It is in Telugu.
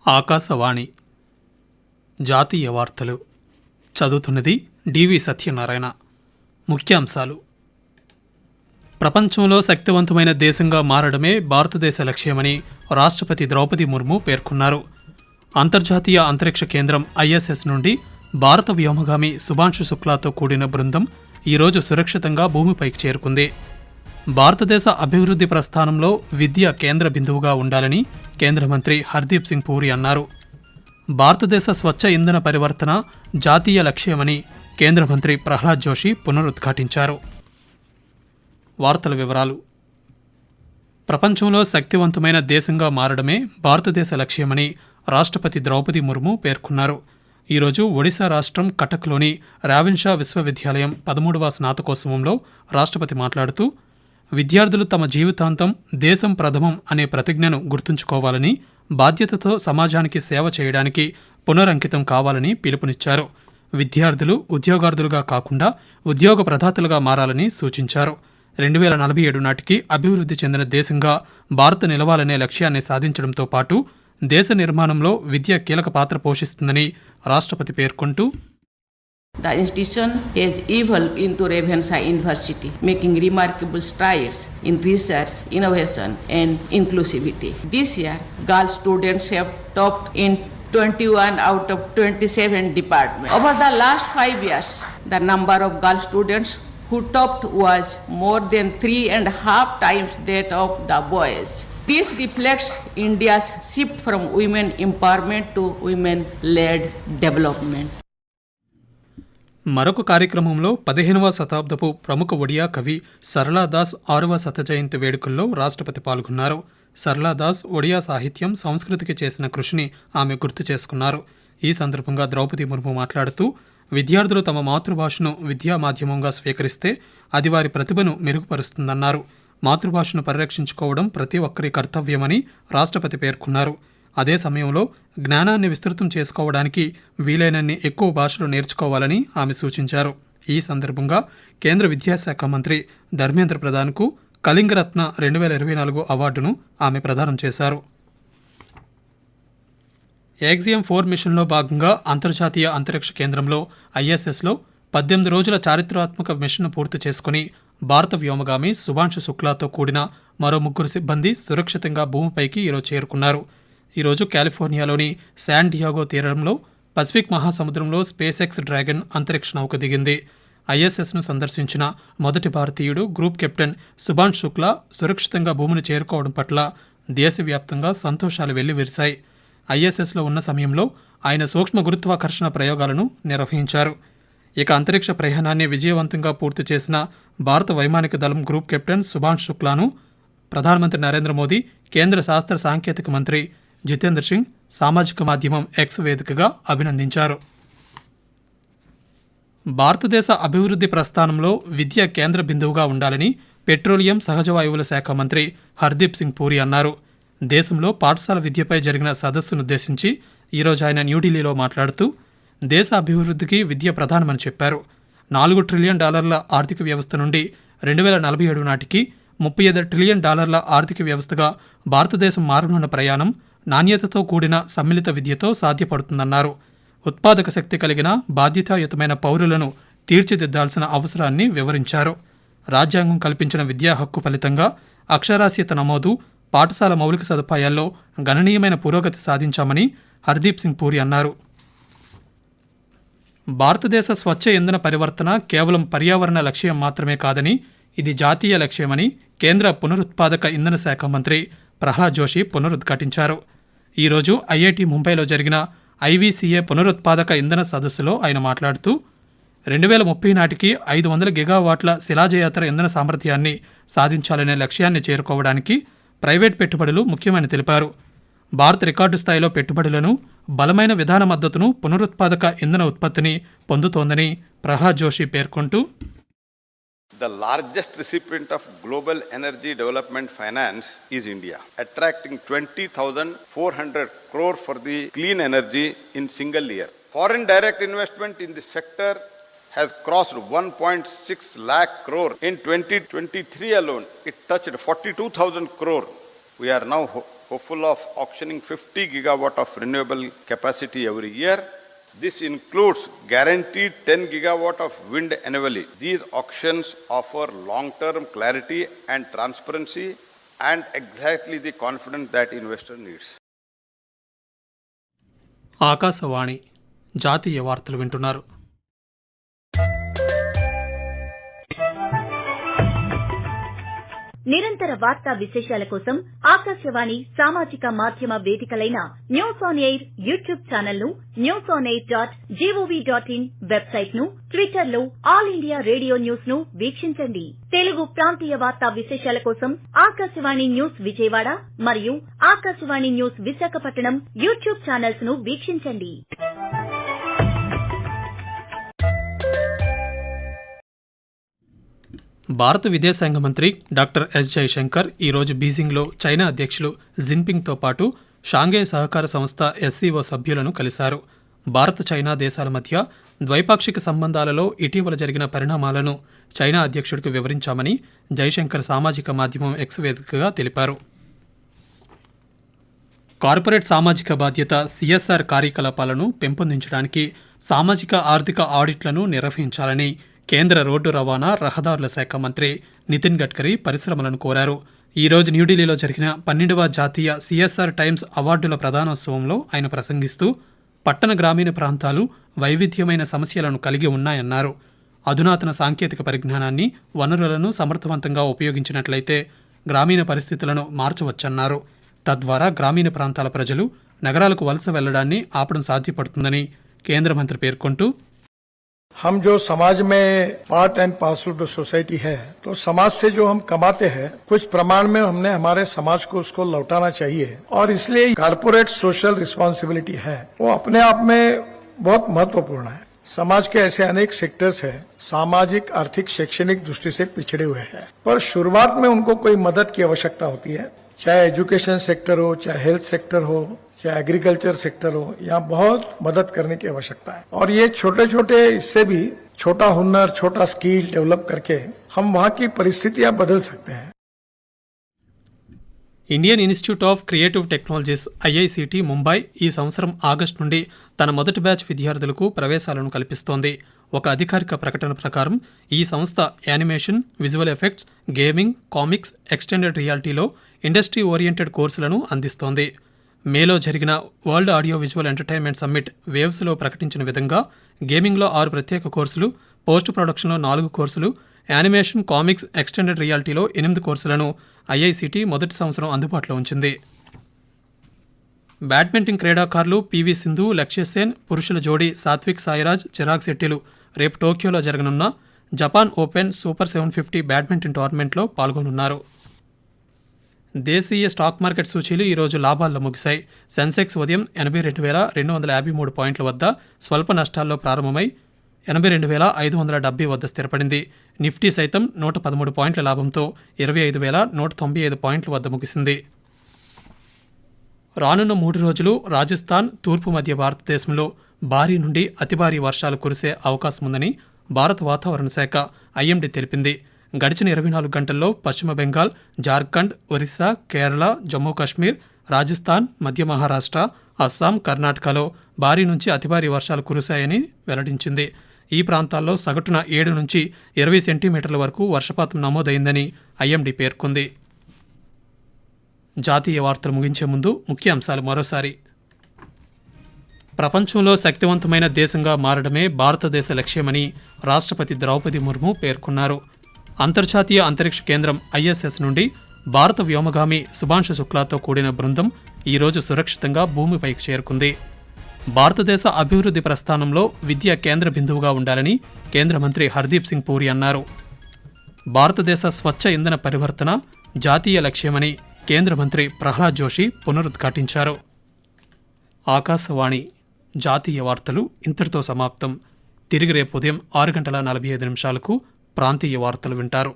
ఆకాశవాణి జాతీయ వార్తలు చదువుతున్నది డివి సత్యనారాయణ. ముఖ్యాంశాలు: ప్రపంచంలో శక్తివంతమైన దేశంగా మారడమే భారతదేశ లక్ష్యమని రాష్ట్రపతి ద్రౌపది ముర్ము పేర్కొన్నారు. అంతర్జాతీయ అంతరిక్ష కేంద్రం ISS నుండి భారత వ్యోమగామి శుభాంశు శుక్లాతో కూడిన బృందం ఈరోజు సురక్షితంగా భూమిపైకి చేరుకుంది. భారతదేశ అభివృద్ధి ప్రస్థానంలో విద్య కేంద్ర బిందువుగా ఉండాలని కేంద్ర మంత్రి హర్దీప్ సింగ్ పూరి అన్నారు. భారతదేశ స్వచ్ఛ ఇంధన పరివర్తన జాతీయ లక్ష్యమని కేంద్ర మంత్రి ప్రహ్లాద్ జోషి పునరుద్ఘాటించారు. వార్తల వివరాలు: ప్రపంచంలో శక్తివంతమైన దేశంగా మారడమే భారతదేశ లక్ష్యమని రాష్ట్రపతి ద్రౌపది ముర్ము పేర్కొన్నారు. ఈరోజు ఒడిశా రాష్ట్రం కటక్లోని రావిన్షా విశ్వవిద్యాలయం 13వ స్నాతకోత్సవంలో రాష్ట్రపతి మాట్లాడుతూ, విద్యార్థులు తమ జీవితాంతం దేశం ప్రథమం అనే ప్రతిజ్ఞను గుర్తుంచుకోవాలని, బాధ్యతతో సమాజానికి సేవ చేయడానికి పునరంకితం కావాలని పిలుపునిచ్చారు. విద్యార్థులు ఉద్యోగార్థులుగా కాకుండా ఉద్యోగ ప్రదాతలుగా మారాలని సూచించారు. 2047 నాటికి అభివృద్ధి చెందిన దేశంగా భారత్ నిలవాలనే లక్ష్యాన్ని సాధించడంతో పాటు దేశ నిర్మాణంలో విద్య కీలక పాత్ర పోషిస్తుందని రాష్ట్రపతి పేర్కొంటూ, The institution has evolved into Ravenshaw University, making remarkable strides in research, innovation and inclusivity. This year, girl students have topped in 21 out of 27 departments. Over the last 5 years, the number of girl students who topped was more than 3.5 times that of the boys. This reflects India's shift from women empowerment to women-led development. మరొక కార్యక్రమంలో 15వ శతాబ్దపు ప్రముఖ ఒడియా కవి సరళాదాస్ 6వ శత జయంతి వేడుకల్లో రాష్ట్రపతి పాల్గొన్నారు. సరళాదాస్ ఒడియా సాహిత్యం, సంస్కృతికి చేసిన కృషిని ఆమె గుర్తు చేసుకున్నారు. ఈ సందర్భంగా ద్రౌపది ముర్ము మాట్లాడుతూ, విద్యార్థులు తమ మాతృభాషను విద్యా మాధ్యమంగా స్వీకరిస్తే అది వారి ప్రతిభను మెరుగుపరుస్తుందన్నారు. మాతృభాషను పరిరక్షించుకోవడం ప్రతి ఒక్కరి కర్తవ్యమని రాష్ట్రపతి పేర్కొన్నారు. అదే సమయంలో జ్ఞానాన్ని విస్తృతం చేసుకోవడానికి వీలైనన్ని ఎక్కువ భాషలు నేర్చుకోవాలని ఆమె సూచించారు. ఈ సందర్భంగా కేంద్ర విద్యాశాఖ మంత్రి ధర్మేంద్ర ప్రధాన్కు కళింగరత్న 2024 అవార్డును ఆమె ప్రదానం చేశారు. యాక్సియం 4 మిషన్లో భాగంగా అంతర్జాతీయ అంతరిక్ష కేంద్రంలో ISSలో 18 రోజుల చారిత్రాత్మక మిషన్ను పూర్తి చేసుకుని భారత వ్యోమగామి శుభాంశు శుక్లాతో కూడిన మరో 3 సిబ్బంది సురక్షితంగా భూమిపైకి ఈరోజు చేరుకున్నారు. ఈరోజు కాలిఫోర్నియాలోని శాన్ డియాగో తీరంలో పసిఫిక్ మహాసముద్రంలో స్పేస్ ఎక్స్ డ్రాగన్ అంతరిక్ష నౌక దిగింది. ISSను సందర్శించిన మొదటి భారతీయుడు గ్రూప్ కెప్టెన్ శుభాంశు శుక్లా సురక్షితంగా భూమిని చేరుకోవడం పట్ల దేశవ్యాప్తంగా సంతోషాలు వెల్లివిరిశాయి. ISSలో ఉన్న సమయంలో ఆయన సూక్ష్మ గురుత్వాకర్షణ ప్రయోగాలను నిర్వహించారు. ఇక అంతరిక్ష ప్రయాణాన్ని విజయవంతంగా పూర్తి చేసిన భారత వైమానిక దళం గ్రూప్ కెప్టెన్ శుభాంశు శుక్లాను ప్రధానమంత్రి నరేంద్ర మోదీ, కేంద్ర శాస్త్ర సాంకేతిక మంత్రి జితేంద్ర సింగ్ సామాజిక మాధ్యమం X వేదికగా అభినందించారు. భారతదేశ అభివృద్ధి ప్రస్థానంలో విద్య కేంద్ర బిందువుగా ఉండాలని పెట్రోలియం, సహజ వాయువుల శాఖ మంత్రి హర్దీప్ సింగ్ పూరి అన్నారు. దేశంలో పాఠశాల విద్యపై జరిగిన సదస్సునుద్దేశించి ఈరోజు ఆయన న్యూఢిల్లీలో మాట్లాడుతూ, దేశ అభివృద్ధికి విద్య ప్రధానమని చెప్పారు. $4 ట్రిలియన్ ఆర్థిక వ్యవస్థ నుండి 2047 నాటికి $35 ట్రిలియన్ ఆర్థిక వ్యవస్థగా భారతదేశం మారనున్న ప్రయాణం నాణ్యతతో కూడిన సమ్మిళిత విద్యతో సాధ్యపడుతుందన్నారు. ఉత్పాదక శక్తి కలిగిన బాధ్యతాయుతమైన పౌరులను తీర్చిదిద్దాల్సిన అవసరాన్ని వివరించారు. రాజ్యాంగం కల్పించిన విద్యా హక్కు ఫలితంగా అక్షరాస్యత నమోదు, పాఠశాల మౌలిక సదుపాయాల్లో గణనీయమైన పురోగతి సాధించామని హర్దీప్ సింగ్ పూరి అన్నారు. భారతదేశ స్వచ్ఛ ఇంధన పరివర్తన కేవలం పర్యావరణ లక్ష్యం మాత్రమే కాదని, ఇది జాతీయ లక్ష్యమని కేంద్ర పునరుత్పాదక ఇంధన శాఖ మంత్రి ప్రహ్లాద్ జోషి పునరుద్ఘాటించారు. ఈరోజు IIT ముంబైలో జరిగిన IVCA పునరుత్పాదక ఇంధన సదస్సులో ఆయన మాట్లాడుతూ, 2030 నాటికి 500 గిగావాట్ల శిలాజయేతర ఇంధన సామర్థ్యాన్ని సాధించాలనే లక్ష్యాన్ని చేరుకోవడానికి ప్రైవేట్ పెట్టుబడులు ముఖ్యమని తెలిపారు. భారత్ రికార్డు స్థాయిలో పెట్టుబడులను, బలమైన విధాన మద్దతును, పునరుత్పాదక ఇంధన ఉత్పత్తిని పొందుతోందని ప్రహ్లాద్ జోషి పేర్కొంటూ, The largest recipient of global energy development finance is India, attracting 20,400 crore for the clean energy in single year. Foreign direct investment in the sector has crossed 1.6 lakh crore. In 2023 alone, it touched 42,000 crore. We are now hopeful of auctioning 50 gigawatt of renewable capacity every year. This includes guaranteed 10 gigawatt of wind annually. These auctions offer long-term clarity and transparency and exactly the confidence that investor needs. Akashvani జాతీయ వార్తలు వింటున్నారు. నిరంతర వార్తా విశేషాల కోసం ఆకాశవాణి సామాజిక మాధ్యమ వేదికలైన news on air YouTube channel ను, newsonair.gov.in వెబ్సైట్ ను, ట్విట్టర్ లో ఆల్ ఇండియా రేడియో న్యూస్ ను వీక్షించండి. తెలుగు ప్రాంతీయ వార్తా విశేషాల కోసం ఆకాశవాణి న్యూస్ విజయవాడ మరియు Akashvani news Visakhapatnam YouTube channels ను వీక్షించండి. భారత విదేశాంగ మంత్రి డాక్టర్ ఎస్ జయశంకర్ ఈరోజు బీజింగ్లో చైనా అధ్యక్షులు జిన్పింగ్తో పాటు షాంఘై సహకార సంస్థ ఎస్సీఓ సభ్యులను కలిశారు. భారత్ చైనా దేశాల మధ్య ద్వైపాక్షిక సంబంధాలలో ఇటీవల జరిగిన పరిణామాలను చైనా అధ్యక్షుడికి వివరించామని జయశంకర్ సామాజిక మాధ్యమం ఎక్స్ వేదికగా తెలిపారు. కార్పొరేట్ సామాజిక బాధ్యత సిఎస్ఆర్ కార్యకలాపాలను పెంపొందించడానికి సామాజిక ఆర్థిక ఆడిట్లను నిర్వహించాలని కేంద్ర రోడ్డు రవాణా రహదారుల శాఖ మంత్రి నితిన్ గడ్కరీ పరిశ్రమలను కోరారు. ఈరోజు న్యూఢిల్లీలో జరిగిన 12వ జాతీయ సిఎస్ఆర్ టైమ్స్ అవార్డుల ప్రదానోత్సవంలో ఆయన ప్రసంగిస్తూ పట్టణ గ్రామీణ ప్రాంతాలు వైవిధ్యమైన సమస్యలను కలిగి ఉన్నాయన్నారు. అధునాతన సాంకేతిక పరిజ్ఞానాన్ని, వనరులను సమర్థవంతంగా ఉపయోగించినట్లయితే గ్రామీణ పరిస్థితులను మార్చవచ్చన్నారు. తద్వారా గ్రామీణ ప్రాంతాల ప్రజలు నగరాలకు వలస వెళ్లడాన్ని ఆపడం సాధ్యపడుతుందని కేంద్ర మంత్రి పేర్కొంటూ हम जो समाज में part and parcel of society है, तो समाज से जो हम कमाते हैं कुछ प्रमाण में हमने हमारे समाज को उसको लौटाना चाहिए और इसलिए कारपोरेट सोशल रिस्पॉन्सिबिलिटी है वो अपने आप में बहुत महत्वपूर्ण है. समाज के ऐसे अनेक सेक्टर्स हैं सामाजिक, आर्थिक, शैक्षणिक दृष्टि से पिछड़े हुए हैं, पर शुरुआत में उनको कोई मदद की आवश्यकता होती है. चाहे एजुकेशन सेक्टर हो, चाहे हेल्थ सेक्टर हो, चाहे एग्रीकल्चर सेक्टर हो, यहाँ बहुत मदद करने की आवश्यकता है. और ये छोटे छोटे इससे भी छोटा हुनर, छोटा स्किल डेवलप करके हम वहाँ की परिस्थितियां बदल सकते हैं. Indian institute of creative technologies IICT Mumbai ఈ సంవత్సరం ఆగస్టు నుండి తన మొదటి బ్యాచ్ విద్యార్థులకు ప్రవేశాలను కల్పిస్తోంది. ఒక అధికారిక ప్రకటన ప్రకారం ఈ సంస్థ animation, visual effects, gaming, comics, extended రియాలిటీలో ఇండస్ట్రీ ఓరియంటెడ్ కోర్సులను అందిస్తోంది. మేలో జరిగిన world audio visual entertainment summit వేవ్స్లో ప్రకటించిన విధంగా గేమింగ్లో 6 ప్రత్యేక కోర్సులు, పోస్ట్ ప్రొడక్షన్లో 4 కోర్సులు, యానిమేషన్, కామిక్స్, ఎక్స్టెండెడ్ రియాలిటీలో 8 కోర్సులను ఐఐసిటి మొదటి సంవత్సరం అందుబాటులో ఉంచింది. బ్యాడ్మింటన్ క్రీడాకారులు పివి సింధు, లక్ష్య సేన్, పురుషుల జోడీ సాత్విక్ సాయిరాజ్, చిరాగ్ శెట్టిలు రేపు టోక్యోలో జరగనున్న జపాన్ ఓపెన్ సూపర్ 750 బ్యాడ్మింటన్ టోర్నమెంట్లో పాల్గొనున్నారు. దేశీయ స్టాక్ మార్కెట్ సూచీలు ఈరోజు లాభాల్లో ముగిశాయి. సెన్సెక్స్ ఉదయం 82,253 పాయింట్ల వద్ద స్వల్ప నష్టాల్లో ప్రారంభమై 82,570 వద్ద స్థిరపడింది. నిఫ్టీ సైతం 113 పాయింట్ల లాభంతో 25,195 పాయింట్ల వద్ద ముగిసింది. రానున్న 3 రోజులు రాజస్థాన్, తూర్పు మధ్య భారతదేశంలో భారీ నుండి అతి భారీ వర్షాలు కురిసే అవకాశముందని భారత వాతావరణ శాఖ ఐఎండీ తెలిపింది. గడిచిన 24 గంటల్లో పశ్చిమ బెంగాల్, జార్ఖండ్, ఒరిస్సా, కేరళ, జమ్మూ కాశ్మీర్, రాజస్థాన్, మధ్య మహారాష్ట్ర, అస్సాం, కర్ణాటకలో భారీ నుంచి అతి భారీ వర్షాలు కురిశాయని వెల్లడించింది. ఈ ప్రాంతాల్లో సగటున 7 నుంచి 20 సెంటీమీటర్ల వరకు వర్షపాతం నమోదైందని ఐఎండీ పేర్కొంది. జాతీయ వార్తలు ముగించే ముందు ముఖ్య అంశాలు మరోసారి. ప్రపంచంలో శక్తివంతమైన దేశంగా మారడమే భారతదేశ లక్ష్యమని రాష్ట్రపతి ద్రౌపది ముర్ము పేర్కొన్నారు. అంతర్జాతీయ అంతరిక్ష కేంద్రం ఐఎస్ఎస్ నుండి భారత వ్యోమగామి సుభాంశు శుక్లాతో కూడిన బృందం ఈరోజు సురక్షితంగా భూమిపైకి చేరుకుంది. భారతదేశ అభివృద్ధి ప్రస్థానంలో విద్య కేంద్ర బిందువుగా ఉండాలని కేంద్ర మంత్రి హర్దీప్ సింగ్ పూరి అన్నారు. భారతదేశ స్వచ్ఛ ఇంధన పరివర్తన జాతీయ లక్ష్యమని కేంద్ర మంత్రి ప్రహ్లాద్ జోషి పునరుద్ఘాటించారు. ఆకాశవాణి జాతీయ వార్తలు ఇంతటితో సమాప్తం. తిరిగి రేపు ఉదయం 6:45 ప్రాంతీయ వార్తలు వింటారు.